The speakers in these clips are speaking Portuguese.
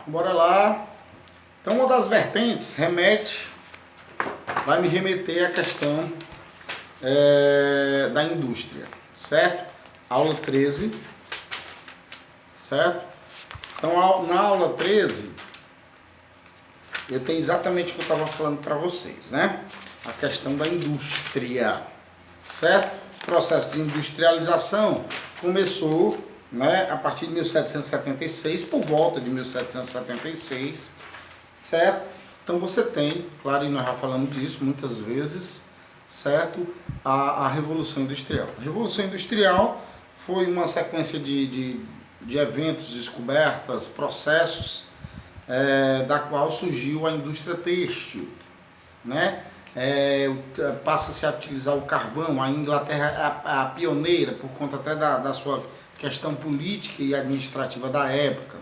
Bora lá. Então, uma das vertentes vai me remeter à questão da indústria, certo? Aula 13, certo? Então, na aula 13, eu tenho exatamente o que eu estava falando para vocês, né? A questão da indústria, certo? O processo de industrialização começou, né, a partir de 1776, por volta de 1776, certo? Então você tem, claro, e nós já falamos disso muitas vezes, certo? A Revolução Industrial. A Revolução Industrial foi uma sequência de eventos, descobertas, processos, da qual surgiu a indústria têxtil, né? Passa-se a utilizar o carvão. A Inglaterra é a pioneira, por conta até da sua questão política e administrativa da época.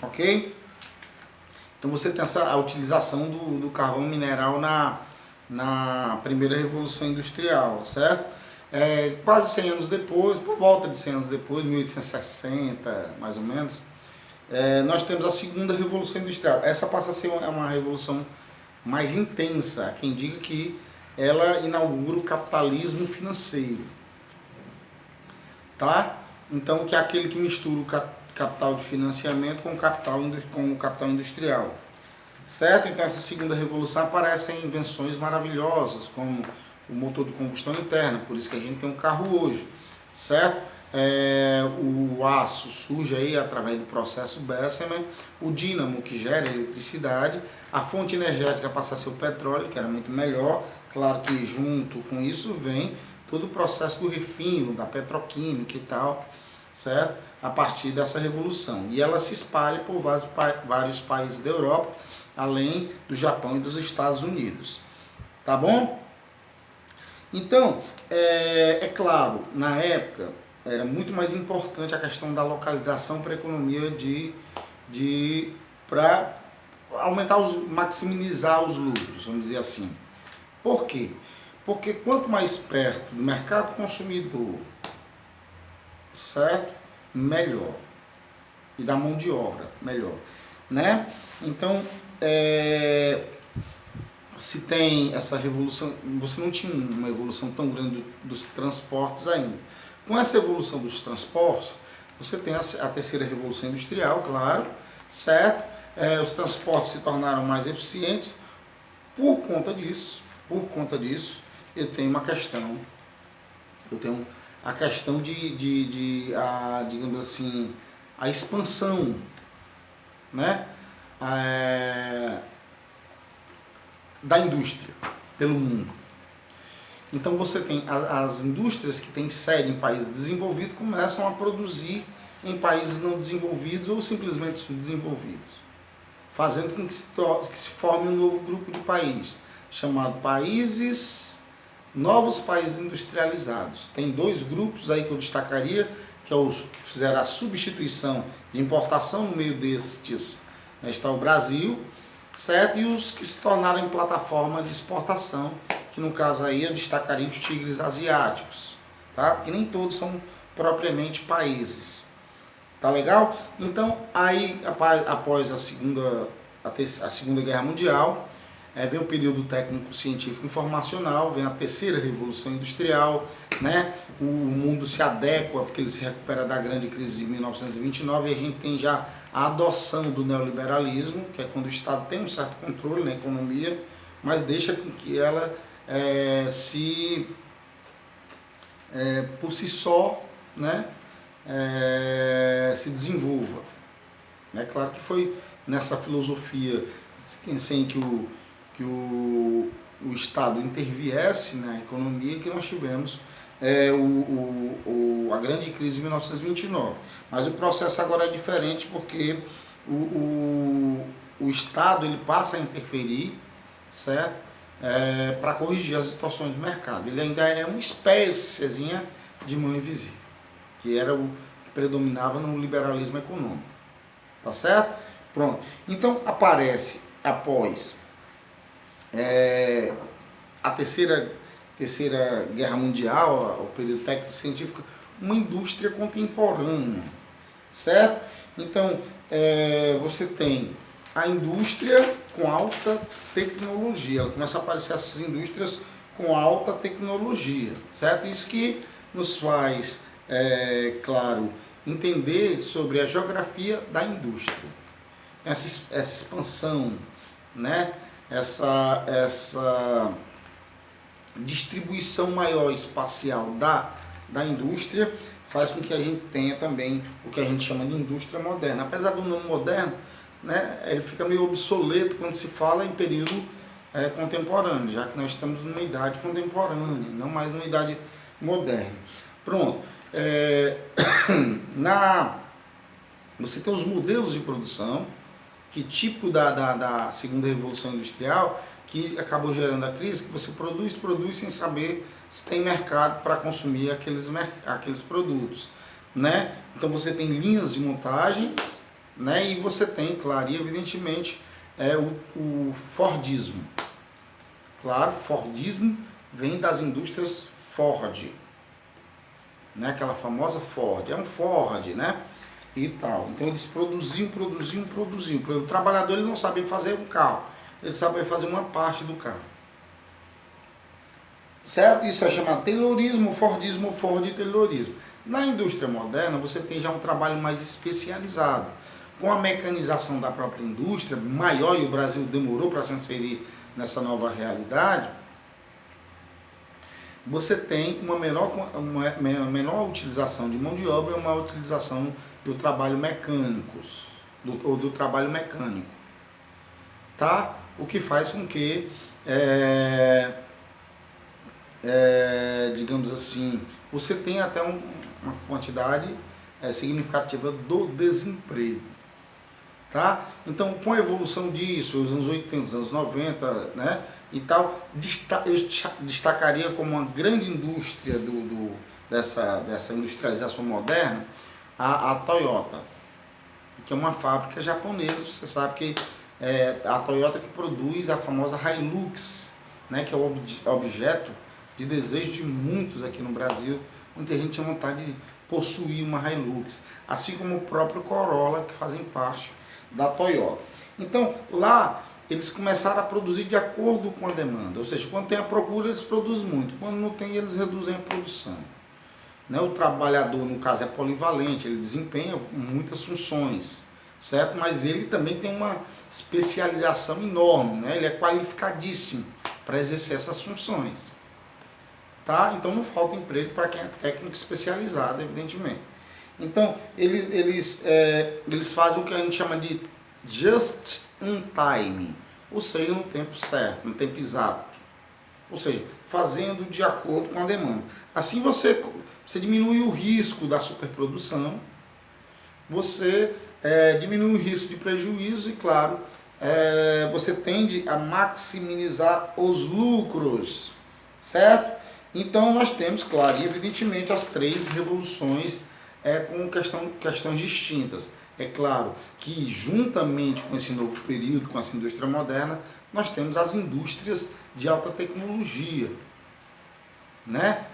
Ok? Então você tem a utilização do carvão mineral na primeira Revolução Industrial, certo? Quase 100 anos depois, por volta de 100 anos depois, 1860 mais ou menos, nós temos a segunda Revolução Industrial. Essa passa a ser uma revolução mais intensa. Há quem diga que ela inaugura o capitalismo financeiro, tá? Então, que é aquele que mistura o capital de financiamento com o capital industrial, certo? Então, essa segunda revolução aparecem invenções maravilhosas, como o motor de combustão interna, por isso que a gente tem um carro hoje, certo? O aço surge aí através do processo Bessemer, o dínamo que gera eletricidade, a fonte energética passa a ser o petróleo, que era muito melhor. Claro que junto com isso vem todo o processo do refino, da petroquímica e tal, certo? A partir dessa revolução. E ela se espalha por vários países da Europa, além do Japão e dos Estados Unidos. Tá bom? Então, é claro, na época era muito mais importante a questão da localização para a economia para aumentar, maximizar os lucros, vamos dizer assim. Por quê? Porque quanto mais perto do mercado consumidor, certo? Melhor. E da mão de obra, melhor, né? Então, se tem essa revolução, você não tinha uma evolução tão grande dos transportes ainda. Com essa evolução dos transportes, você tem a terceira revolução industrial, claro, certo? Os transportes se tornaram mais eficientes. Por conta disso, eu tenho uma questão. Eu tenho a questão digamos assim, a expansão, né? Da indústria pelo mundo. Então você tem as indústrias que têm sede em países desenvolvidos começam a produzir em países não desenvolvidos ou simplesmente subdesenvolvidos, fazendo com que se forme um novo grupo de países, chamado novos países industrializados. Tem dois grupos aí que eu destacaria, que é os que fizeram a substituição de importação. No meio destes, né, está o Brasil, certo? E os que se tornaram em plataforma de exportação, que no caso aí eu destacaria os tigres asiáticos, tá? Porque nem todos são propriamente países. Tá legal? Então, aí após a Segunda Guerra Mundial, vem o período técnico-científico informacional, vem a terceira Revolução Industrial, né? O mundo se adequa, porque ele se recupera da grande crise de 1929, e a gente tem já a adoção do neoliberalismo, que é quando o Estado tem um certo controle na economia, mas deixa com que ela por si só, né, se desenvolva. É claro que foi nessa filosofia sem que o Estado interviesse na economia que nós tivemos a grande crise de 1929. Mas o processo agora é diferente, porque o Estado ele passa a interferir, certo? Para corrigir as situações do mercado. Ele ainda é uma espéciezinha de mão invisível, que era o que predominava no liberalismo econômico. Tá certo? Pronto. Então aparece após a terceira Guerra Mundial, o período técnico-científico, uma indústria contemporânea, certo? Então, você tem a indústria com alta tecnologia. Ela começa a aparecer essas indústrias com alta tecnologia, certo? Isso que nos faz, claro, entender sobre a geografia da indústria. Essa expansão, né? essa distribuição maior espacial da indústria faz com que a gente tenha também o que a gente chama de indústria moderna. Apesar do nome moderno, né, ele fica meio obsoleto quando se fala em período contemporâneo, já que nós estamos numa idade contemporânea, não mais numa idade moderna. Pronto. Você tem os modelos de produção, que típico da segunda revolução industrial, que acabou gerando a crise, que você produz sem saber se tem mercado para consumir aqueles produtos, né? Então você tem linhas de montagens, né? E você tem, claro, e evidentemente, o Fordismo. Claro, Fordismo vem das indústrias Ford, né? Aquela famosa Ford, é um Ford, né? E tal. Então eles produziam. O trabalhador, ele não sabia fazer um carro, ele sabia fazer uma parte do carro. Certo? Isso é chamado Taylorismo, Fordismo, Ford e Taylorismo. Na indústria moderna, você tem já um trabalho mais especializado. Com a mecanização da própria indústria, maior, e o Brasil demorou para se inserir nessa nova realidade, você tem uma menor utilização de mão de obra e uma utilização do trabalho do trabalho mecânico. Tá? O que faz com que, digamos assim, você tenha até uma quantidade significativa do desemprego. Tá? Então, com a evolução disso, os anos 80, os anos 90, né, e tal, eu destacaria como uma grande indústria dessa industrialização moderna a Toyota, que é uma fábrica japonesa. Você sabe que a Toyota que produz a famosa Hilux, né, que é o objeto de desejo de muitos aqui no Brasil. Muita gente tinha vontade de possuir uma Hilux, assim como o próprio Corolla, que fazem parte da Toyota. Então, lá eles começaram a produzir de acordo com a demanda, ou seja, quando tem a procura eles produzem muito, quando não tem eles reduzem a produção. Né? O trabalhador, no caso, é polivalente, ele desempenha muitas funções, certo? Mas ele também tem uma especialização enorme, né? Ele é qualificadíssimo para exercer essas funções. Tá? Então não falta emprego para quem é técnico especializado, evidentemente. Então, eles fazem o que a gente chama de just in time, ou seja, no tempo certo, no tempo exato. Ou seja, fazendo de acordo com a demanda. Assim você diminui o risco da superprodução, você diminui o risco de prejuízo e, claro, você tende a maximizar os lucros, certo? Então nós temos, claro, e evidentemente as três revoluções com questões distintas. É claro que, juntamente com esse novo período, com essa indústria moderna, nós temos as indústrias de alta tecnologia, né?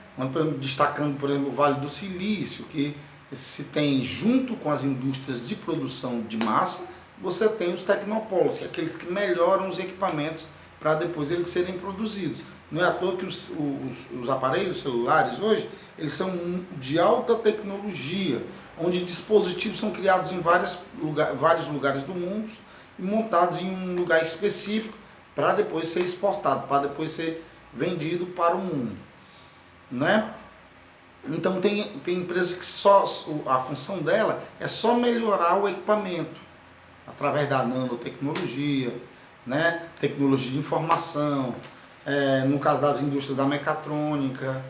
Destacando, por exemplo, o Vale do Silício, que se tem, junto com as indústrias de produção de massa, você tem os tecnopolos, que é aqueles que melhoram os equipamentos para depois eles serem produzidos. Não é à toa que os aparelhos celulares hoje, eles são de alta tecnologia, onde dispositivos são criados em vários lugares do mundo e montados em um lugar específico para depois ser exportado, para depois ser vendido para o mundo. Né? Então tem empresas que a função dela é só melhorar o equipamento, através da nanotecnologia, né? Tecnologia de informação, no caso das indústrias da mecatrônica,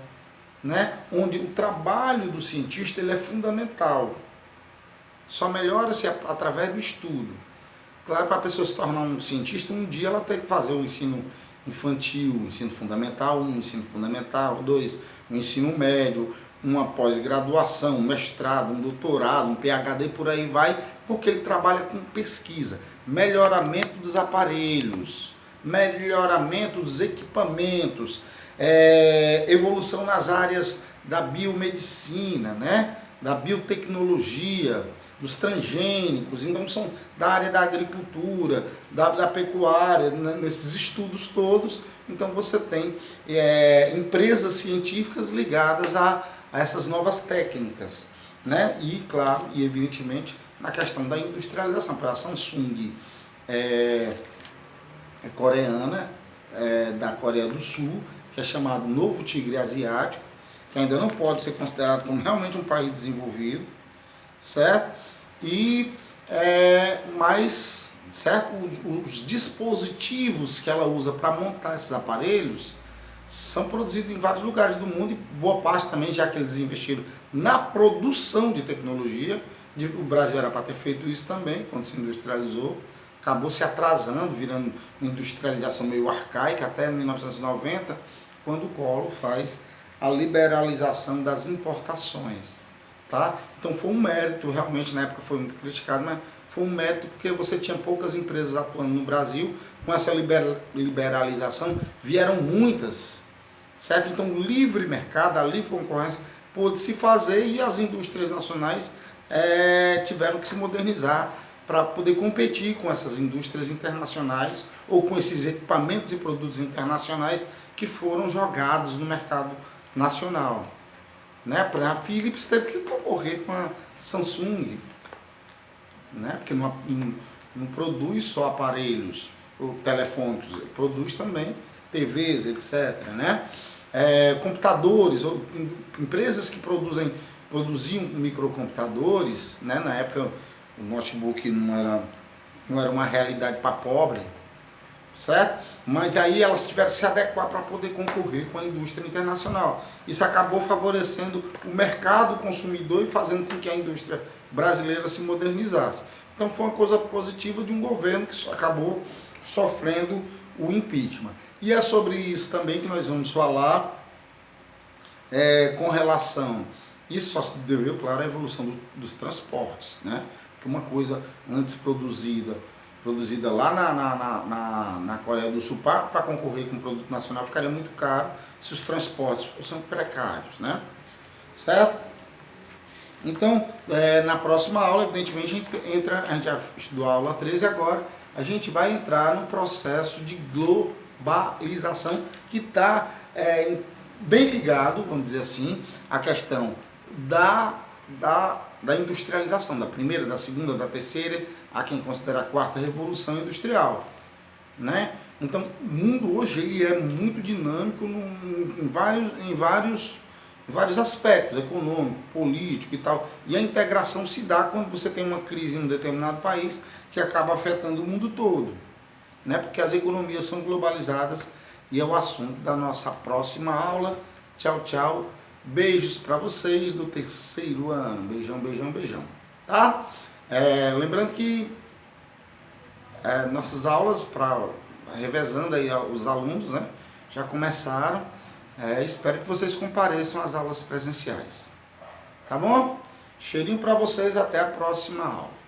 né? Onde o trabalho do cientista ele é fundamental. Só melhora-se através do estudo. Claro, para a pessoa se tornar um cientista, um dia ela tem que fazer o ensino infantil, o ensino fundamental 1, ensino fundamental 2, o ensino médio, uma pós-graduação, um mestrado, um doutorado, um PhD, por aí vai, porque ele trabalha com pesquisa, melhoramento dos aparelhos, melhoramento dos equipamentos, evolução nas áreas da biomedicina, né? Da biotecnologia, dos transgênicos, então são da área da agricultura, da pecuária, né, nesses estudos todos. Então você tem empresas científicas ligadas a essas novas técnicas, né? E claro, e evidentemente na questão da industrialização. A Samsung é coreana, da Coreia do Sul, que é chamado Novo Tigre Asiático, que ainda não pode ser considerado como realmente um país desenvolvido, certo? E certo? Os dispositivos que ela usa para montar esses aparelhos são produzidos em vários lugares do mundo, e boa parte também, já que eles investiram na produção de tecnologia. O Brasil era para ter feito isso também, quando se industrializou, acabou se atrasando, virando uma industrialização meio arcaica, até 1990, quando o Collor faz a liberalização das importações. Tá? Então foi um mérito, realmente na época foi muito criticado, mas foi um mérito porque você tinha poucas empresas atuando no Brasil. Com essa liberalização vieram muitas, certo? Então o livre mercado, a livre concorrência pôde se fazer, e as indústrias nacionais tiveram que se modernizar para poder competir com essas indústrias internacionais ou com esses equipamentos e produtos internacionais que foram jogados no mercado nacional. Né? A Philips teve que concorrer com a Samsung, né? Porque não produz só aparelhos ou telefônicos, produz também TVs, etc. Né? Computadores, ou empresas que produziam microcomputadores, né? Na época o notebook não era uma realidade para pobre, certo? Mas aí elas tiveram que se adequar para poder concorrer com a indústria internacional. Isso acabou favorecendo o mercado consumidor e fazendo com que a indústria brasileira se modernizasse. Então foi uma coisa positiva de um governo que acabou sofrendo o impeachment. E é sobre isso também que nós vamos falar com relação. Isso só se deveu, claro, à evolução dos transportes, né? Que uma coisa antes produzida lá na Coreia do Sul para concorrer com o produto nacional ficaria muito caro se os transportes fossem precários, né? Certo? Então, na próxima aula, evidentemente, a gente já estudou a aula 13, agora a gente vai entrar no processo de globalização que está bem ligado, vamos dizer assim, à questão da industrialização, da primeira, da segunda, da terceira, há quem considera a quarta revolução industrial, né? Então, o mundo hoje ele é muito dinâmico em vários aspectos, econômico, político e tal, e a integração se dá quando você tem uma crise em um determinado país que acaba afetando o mundo todo, né? Porque as economias são globalizadas, e é o assunto da nossa próxima aula. Tchau, tchau. Beijos para vocês do terceiro ano. Beijão, beijão, beijão. Tá? Lembrando que nossas aulas, revezando aí os alunos, né, já começaram. Espero que vocês compareçam às aulas presenciais. Tá bom? Cheirinho para vocês. Até a próxima aula.